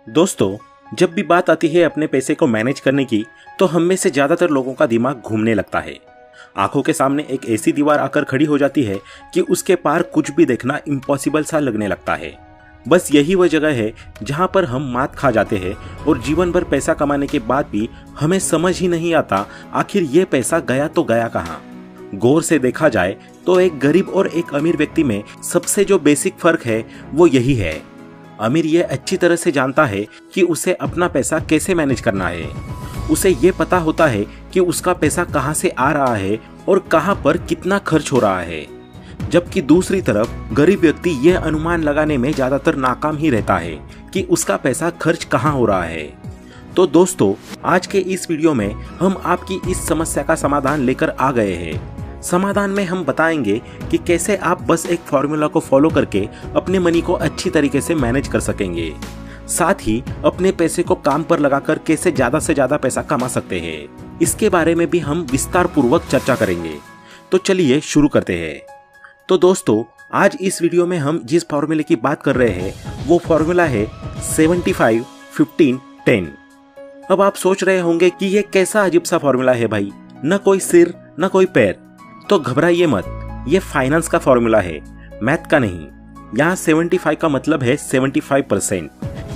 दोस्तों, जब भी बात आती है अपने पैसे को मैनेज करने की, तो हम में से ज्यादातर लोगों का दिमाग घूमने लगता है। आंखों के सामने एक ऐसी दीवार आकर खड़ी हो जाती है कि उसके पार कुछ भी देखना इम्पॉसिबल सा लगने लगता है। बस यही वह जगह है जहां पर हम मात खा जाते हैं और जीवन भर पैसा कमाने के बाद भी हमें समझ ही नहीं आता आखिर ये पैसा गया तो गया कहाँ। गौर से देखा जाए तो एक गरीब और एक अमीर व्यक्ति में सबसे जो बेसिक फर्क है वो यही है। अमीर ये अच्छी तरह से जानता है कि उसे अपना पैसा कैसे मैनेज करना है। उसे ये पता होता है कि उसका पैसा कहाँ से आ रहा है और कहाँ पर कितना खर्च हो रहा है, जबकि दूसरी तरफ गरीब व्यक्ति यह अनुमान लगाने में ज्यादातर नाकाम ही रहता है कि उसका पैसा खर्च कहाँ हो रहा है। तो दोस्तों, आज के इस वीडियो में हम आपकी इस समस्या का समाधान लेकर आ गए हैं। समाधान में हम बताएंगे कि कैसे आप बस एक फॉर्मूला को फॉलो करके अपने मनी को अच्छी तरीके से मैनेज कर सकेंगे। साथ ही अपने पैसे को काम पर लगाकर कैसे ज्यादा से ज्यादा पैसा कमा सकते हैं, इसके बारे में भी हम विस्तार पूर्वक चर्चा करेंगे। तो चलिए शुरू करते हैं। तो दोस्तों, आज इस वीडियो में हम जिस फॉर्मूले की बात कर रहे हैं वो फॉर्मूला है 75 15 10। अब आप सोच रहे होंगे कि ये कैसा अजीब सा फॉर्मूला है भाई, न कोई सिर न कोई पैर। तो घबराइए मत, ये फाइनेंस का फॉर्मूला है, मैथ का नहीं। यहाँ 75 का मतलब है 75%,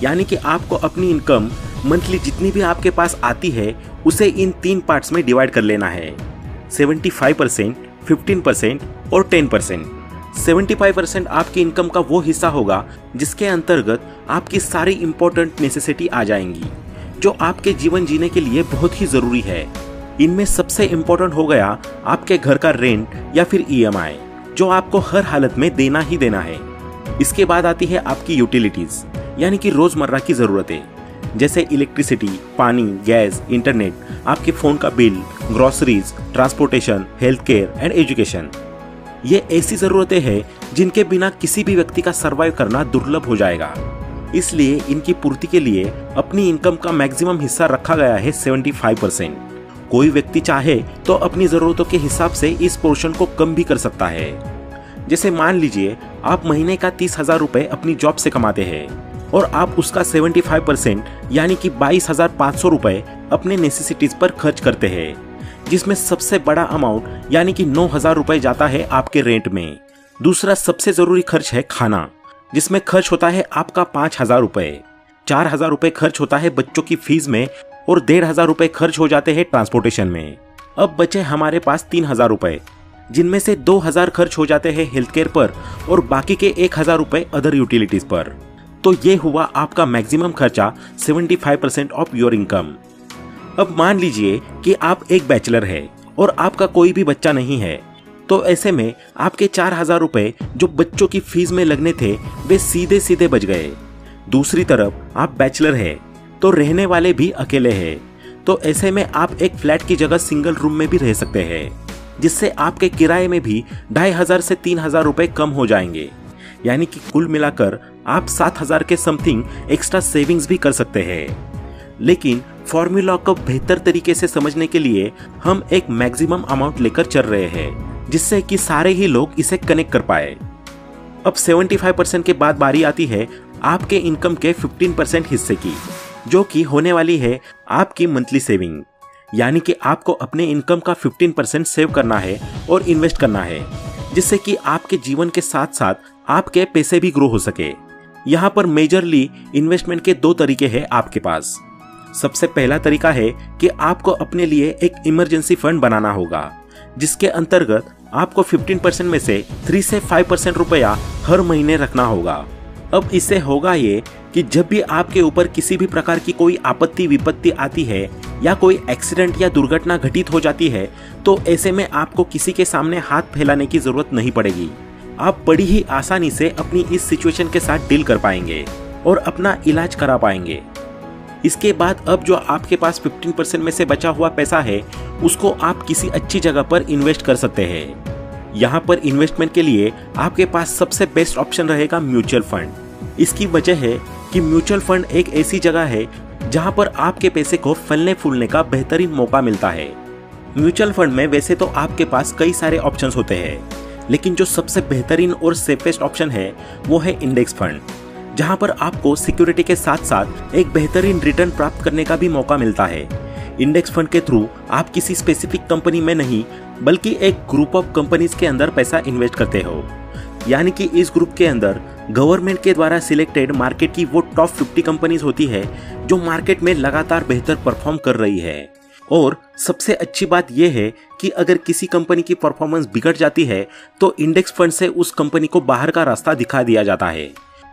यानी कि आपको अपनी इनकम मंथली जितनी भी आपके पास आती है उसे इन 3 पार्ट्स में डिवाइड कर लेना है, 75%, 15% और 10%। 75% आपकी इनकम का वो हिस्सा होगा जिसके अंतर्गत आपकी सारी इंपॉर्टेंट नेसेसिटी आ जाएंगी, जो आपके जीवन जीने के लिए बहुत ही जरूरी है। इनमें सबसे इम्पोर्टेंट हो गया आपके घर का रेंट या फिर EMI, जो आपको हर हालत में देना ही देना है। इसके बाद आती है आपकी यूटिलिटीज, यानी कि रोजमर्रा की जरूरतें, जैसे इलेक्ट्रिसिटी, पानी, गैस, इंटरनेट, आपके फोन का bill, groceries, transportation, health care and education. ये ऐसी जरूरतें हैं जिनके बिना किसी भी व्यक्ति का सर्वाइव करना दुर्लभ हो जाएगा। इसलिए इनकी पूर्ति के लिए अपनी इनकम का मैक्सिमम हिस्सा रखा गया है 75%। कोई व्यक्ति चाहे तो अपनी जरूरतों के हिसाब से इस पोर्शन को कम भी कर सकता है। जैसे मान लीजिए आप महीने का 30,000 रुपए अपनी जॉब से कमाते हैं और आप उसका 75% यानी कि 22,500 रुपए अपने नेसेसिटीज पर खर्च करते हैं, जिसमें सबसे बड़ा अमाउंट यानी कि 9,000 रुपए जाता है आपके रेंट में। दूसरा सबसे जरूरी खर्च है खाना, जिसमें खर्च होता है आपका 5,000 रुपए। 4,000 रुपए खर्च होता है बच्चों की फीस में और 1,500 रुपए खर्च हो जाते हैं ट्रांसपोर्टेशन में। अब बचे हमारे पास 3,000 रुपए, जिनमें से 2,000 खर्च हो जाते हैं हेल्थ केयर पर और बाकी के 1,000 रुपए अदर यूटिलिटीज पर। तो ये हुआ आपका मैक्सिमम खर्चा 75% ऑफ योर इनकम। अब मान लीजिए कि आप एक बैचलर है और आपका कोई भी बच्चा नहीं है, तो ऐसे में आपके 4,000 रुपए जो बच्चों की फीस में लगने थे वे सीधे सीधे बच गए। दूसरी तरफ आप बैचलर है तो रहने वाले भी अकेले हैं, तो ऐसे में आप एक फ्लैट की जगह सिंगल रूम में भी रह सकते हैं, जिससे आपके किराए में भी 2,500 से 3,000 रुपए कम हो जाएंगे। यानी कि कुल मिलाकर आप 7,000 के समथिंग एक्स्ट्रा सेविंग्स भी कर सकते हैं। लेकिन फॉर्मूला को बेहतर तरीके से समझने के लिए हम एक मैक्सिमम अमाउंट लेकर चल रहे हैं, जिससे कि सारे ही लोग इसे कनेक्ट कर पाए। अब 75% के बाद बारी आती है आपके इनकम के 15% हिस्से की, जो कि होने वाली है आपकी मंथली सेविंग। यानी कि आपको अपने इनकम का 15% सेव करना है और इन्वेस्ट करना है, जिससे कि आपके जीवन के साथ साथ आपके पैसे भी ग्रो हो सके। यहाँ पर मेजरली इन्वेस्टमेंट के 2 तरीके हैं आपके पास। सबसे पहला तरीका है कि आपको अपने लिए एक इमरजेंसी फंड बनाना होगा, जिसके अंतर्गत आपको 15% में से 3 से 5% रुपया हर महीने रखना होगा। अब इससे होगा ये कि जब भी आपके ऊपर किसी भी प्रकार की कोई आपत्ति विपत्ति आती है या कोई एक्सीडेंट या दुर्घटना घटित हो जाती है, तो ऐसे में आपको किसी के सामने हाथ फैलाने की जरूरत नहीं पड़ेगी। आप बड़ी ही आसानी से अपनी इस सिचुएशन के साथ डील कर पाएंगे और अपना इलाज करा पाएंगे। इसके बाद अब जो आपके पास 15% में से बचा हुआ पैसा है, उसको आप किसी अच्छी जगह पर इन्वेस्ट कर सकते हैं। यहाँ पर इन्वेस्टमेंट के लिए आपके पास सबसे बेस्ट ऑप्शन रहेगा म्यूचुअल फंड। इसकी वजह है कि म्यूचुअल फंड एक ऐसी जगह है जहाँ पर आपके पैसे को फलने फूलने का बेहतरीन मौका मिलता है। म्यूचुअल फंड में वैसे तो आपके पास कई सारे ऑप्शंस होते हैं, लेकिन जो सबसे बेहतरीन और सेफेस्ट ऑप्शन है वो है इंडेक्स फंड, जहां पर आपको सिक्योरिटी के साथ साथ एक बेहतरीन रिटर्न प्राप्त करने का भी मौका मिलता है। इंडेक्स फंड के थ्रू आप किसी स्पेसिफिक कंपनी में नहीं बल्कि एक ग्रुप ऑफ कंपनीज के अंदर पैसा इन्वेस्ट करते हो, यानी कि इस ग्रुप के अंदर गवर्नमेंट के द्वारा सिलेक्टेड मार्केट की वो टॉप 50 कंपनीज होती है जो मार्केट में लगातार बेहतर परफॉर्म कर रही है। और सबसे अच्छी बात यह है कि अगर किसी कंपनी की परफॉर्मेंस बिगड़ जाती है तो इंडेक्स फंड से उस कंपनी को बाहर का रास्ता दिखा दिया जाता है,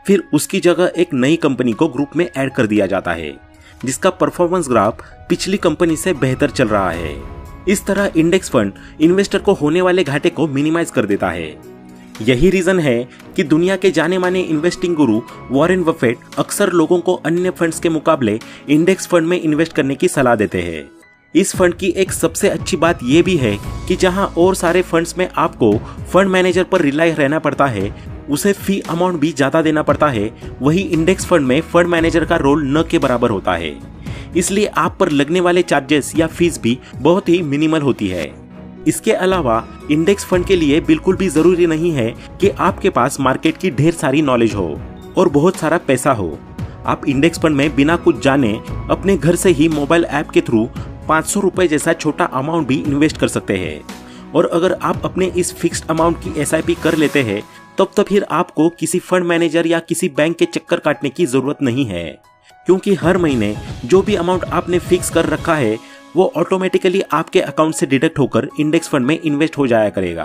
फिर उसकी जगह एक नई कंपनी को ग्रुप में ऐड कर दिया जाता है जिसका परफॉर्मेंस ग्राफ पिछली कंपनी से बेहतर चल रहा है। इस तरह इंडेक्स फंड इन्वेस्टर को होने वाले घाटे को मिनिमाइज कर देता है। यही रीजन है कि दुनिया के जाने माने इन्वेस्टिंग गुरु वॉरेन बफेट अक्सर लोगों को अन्य फंड्स के मुकाबले इंडेक्स फंड में इन्वेस्ट करने की सलाह देते हैं। इस फंड की एक सबसे अच्छी बात यह भी है कि जहां और सारे फंड्स में आपको फंड मैनेजर पर रिलाई रहना पड़ता है, उसे फी अमाउंट भी ज्यादा देना पड़ता है, वही इंडेक्स फंड में फंड मैनेजर का रोल न के बराबर होता है। इसलिए आप पर लगने वाले चार्जेस या फीस भी बहुत ही मिनिमल होती है। इसके अलावा इंडेक्स फंड के लिए बिल्कुल भी जरूरी नहीं है कि आपके पास मार्केट की ढेर सारी नॉलेज हो और बहुत सारा पैसा हो। आप इंडेक्स फंड में बिना कुछ जाने अपने घर से ही मोबाइल ऐप के थ्रू 500 रुपए जैसा छोटा अमाउंट भी इन्वेस्ट कर सकते हैं। और अगर आप अपने इस फिक्स्ड अमाउंट की SIP कर लेते हैं तब तो फिर आपको किसी फंड मैनेजर या किसी बैंक के चक्कर काटने की जरूरत नहीं है, क्योंकि हर महीने जो भी अमाउंट आपने फिक्स कर रखा है वो ऑटोमेटिकली आपके अकाउंट से डिडक्ट होकर इंडेक्स फंड में इन्वेस्ट हो जाया करेगा।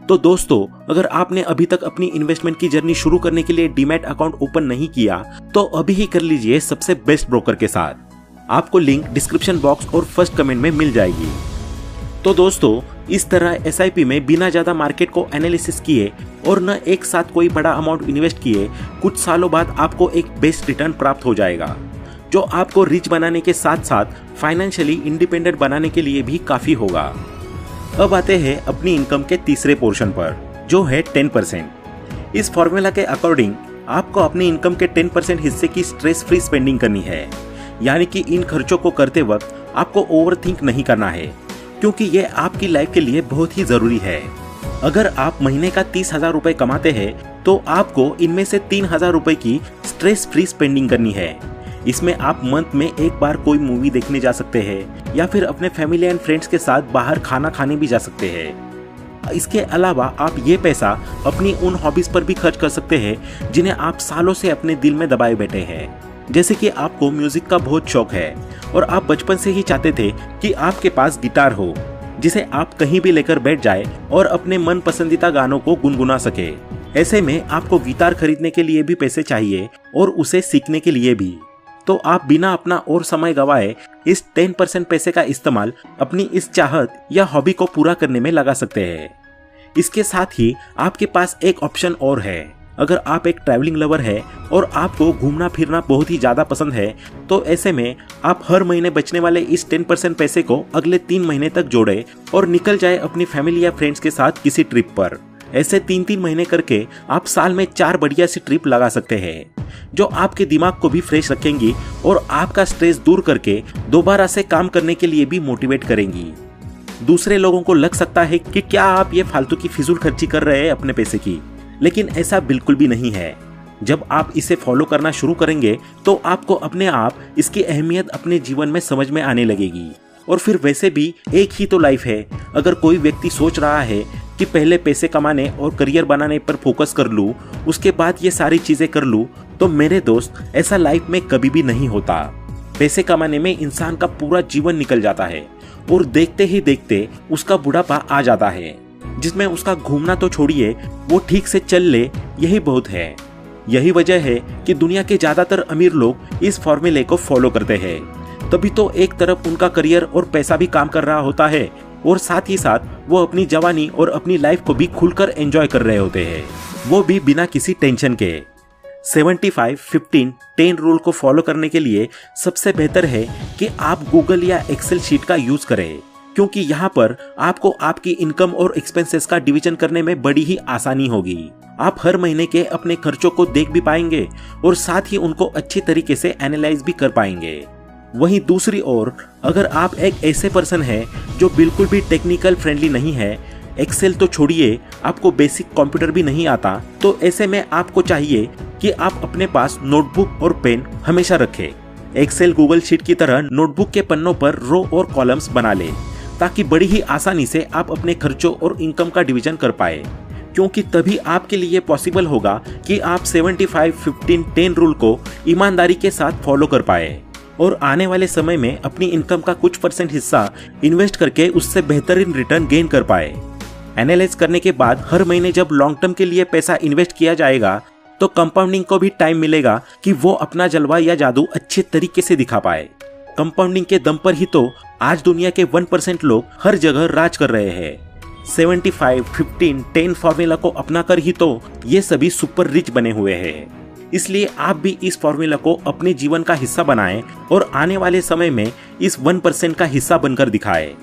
तो दोस्तों, अगर आपने अभी तक अपनी इन्वेस्टमेंट की जर्नी शुरू करने के लिए डीमैट अकाउंट ओपन नहीं किया तो अभी ही कर लीजिए सबसे बेस्ट ब्रोकर के साथ। आपको लिंक डिस्क्रिप्शन बॉक्स और फर्स्ट कमेंट में मिल जाएगी। तो दोस्तों, इस तरह SIP में बिना ज्यादा मार्केट को एनालिसिस किए और न एक साथ कोई बड़ा अमाउंट इन्वेस्ट किए कुछ सालों बाद आपको एक बेस्ट रिटर्न प्राप्त हो जाएगा, जो आपको रिच बनाने के साथ साथ फाइनेंशियली इंडिपेंडेंट बनाने के लिए भी काफी होगा। अब आते हैं अपनी इनकम के तीसरे पोर्शन पर, जो है 10%। इस फॉर्मूला के अकॉर्डिंग आपको अपनी इनकम के 10% हिस्से की स्ट्रेस फ्री स्पेंडिंग करनी है, यानी कि इन खर्चों को करते वक्त आपको ओवरथिंक नहीं करना है, क्योंकि ये आपकी लाइफ के लिए बहुत ही जरूरी है। अगर आप महीने का 30,000 रुपए कमाते हैं तो आपको इनमें से 3,000 रुपए की स्ट्रेस फ्री स्पेंडिंग करनी है। इसमें आप मंथ में एक बार कोई मूवी देखने जा सकते हैं या फिर अपने फैमिली एंड फ्रेंड्स के साथ बाहर खाना खाने भी जा सकते हैं। इसके अलावा आप ये पैसा अपनी उन हॉबीज पर भी खर्च कर सकते हैं जिन्हें आप सालों से अपने दिल में दबाए बैठे हैं। जैसे कि आपको म्यूजिक का बहुत शौक है और आप बचपन से ही चाहते थे कि आपके पास गिटार हो जिसे आप कहीं भी लेकर बैठ जाए और अपने मन पसंदीदा गानों को गुनगुना सके। ऐसे में आपको गिटार खरीदने के लिए भी पैसे चाहिए और उसे सीखने के लिए भी। तो आप बिना अपना और समय गवाए इस 10% पैसे का इस्तेमाल अपनी इस चाहत या हॉबी को पूरा करने में लगा सकते हैं। इसके साथ ही आपके पास एक ऑप्शन और है। अगर आप एक ट्रैवलिंग लवर है और आपको घूमना फिरना बहुत ही ज्यादा पसंद है तो ऐसे में आप हर महीने बचने वाले इस 10% पैसे को अगले 3 महीने तक जोड़े और निकल जाए अपनी फैमिली या फ्रेंड्स के साथ किसी ट्रिप पर। ऐसे 3-3 महीने करके आप साल में 4 बढ़िया सी ट्रिप लगा सकते हैं जो आपके दिमाग को भी फ्रेश रखेंगी और आपका स्ट्रेस दूर करके दोबारा से काम करने के लिए भी मोटिवेट करेंगी। दूसरे लोगों को लग सकता है कि क्या आप ये फालतू की फिजूल खर्ची कर रहे हैं अपने पैसे की, लेकिन ऐसा बिल्कुल भी नहीं है। जब आप इसे फॉलो करना शुरू करेंगे तो आपको अपने आप इसकी अहमियत अपने जीवन में समझ में आने लगेगी। और फिर वैसे भी एक ही तो लाइफ है। अगर कोई व्यक्ति सोच रहा है कि पहले पैसे कमाने और करियर बनाने पर फोकस कर लूं, उसके बाद ये सारी चीजें कर लूं, तो मेरे दोस्त ऐसा लाइफ में कभी भी नहीं होता। पैसे कमाने में इंसान का पूरा जीवन निकल जाता है और देखते ही देखते उसका बुढ़ापा आ जाता है, जिसमें उसका घूमना तो छोड़िए, वो ठीक से चल ले, यही बहुत है। यही वजह है कि दुनिया के ज्यादातर अमीर लोग इस फॉर्मूले को फॉलो करते हैं। तभी तो एक तरफ उनका करियर और पैसा भी काम कर रहा होता है और साथ ही साथ वो अपनी जवानी और अपनी लाइफ को भी खुलकर एंजॉय कर रहे होते हैं, वो भी बिना किसी टेंशन के। 75-15-10 रूल को फॉलो करने के लिए सबसे बेहतर है कि आप गूगल या एक्सेल शीट का यूज करें, क्योंकि यहाँ पर आपको आपकी इनकम और एक्सपेंसेस का डिवीजन करने में बड़ी ही आसानी होगी। आप हर महीने के अपने खर्चों को देख भी पाएंगे और साथ ही उनको अच्छी तरीके से एनालाइज भी कर पाएंगे। वहीं दूसरी ओर अगर आप एक ऐसे पर्सन है जो बिल्कुल भी टेक्निकल फ्रेंडली नहीं है, एक्सेल तो छोड़िए, आपको बेसिक कंप्यूटर भी नहीं आता, तो ऐसे में आपको चाहिए कि आप अपने पास नोटबुक और पेन हमेशा रखें। एक्सेल गूगल शीट की तरह नोटबुक के पन्नों पर रो और कॉलम्स बना ले, ताकि बड़ी ही आसानी से आप अपने खर्चों और इनकम का डिवीजन कर पाए, क्योंकि तभी आपके लिए पॉसिबल होगा कि आप 75-15-10 रूल को ईमानदारी के साथ फॉलो कर पाए और आने वाले समय में अपनी इनकम का कुछ % हिस्सा इन्वेस्ट करके उससे बेहतरीन रिटर्न गेन कर पाए। एनालाइज करने के बाद हर महीने जब लॉन्ग टर्म के लिए पैसा इन्वेस्ट किया जाएगा तो कंपाउंडिंग को भी टाइम मिलेगा कि वो अपना जलवा या जादू अच्छे तरीके से दिखा पाए। कंपाउंडिंग के दम पर ही तो आज दुनिया के 1% लोग हर जगह राज कर रहे हैं। 75-15-10 फॉर्मूला को अपनाकर ही तो ये सभी सुपर रिच बने हुए हैं। इसलिए आप भी इस फॉर्मूला को अपने जीवन का हिस्सा बनाएं और आने वाले समय में इस 1% का हिस्सा बनकर दिखाएं।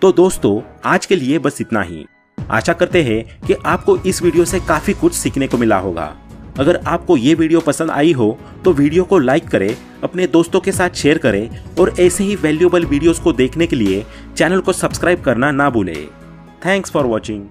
तो दोस्तों, आज के लिए बस इतना ही। आशा करते हैं कि आपको इस वीडियो से काफी कुछ सीखने को मिला होगा। अगर आपको ये वीडियो पसंद आई हो तो वीडियो को लाइक करें, अपने दोस्तों के साथ शेयर करें और ऐसे ही वैल्यूएबल वीडियोस को देखने के लिए चैनल को सब्सक्राइब करना ना भूलें। Thanks for watching.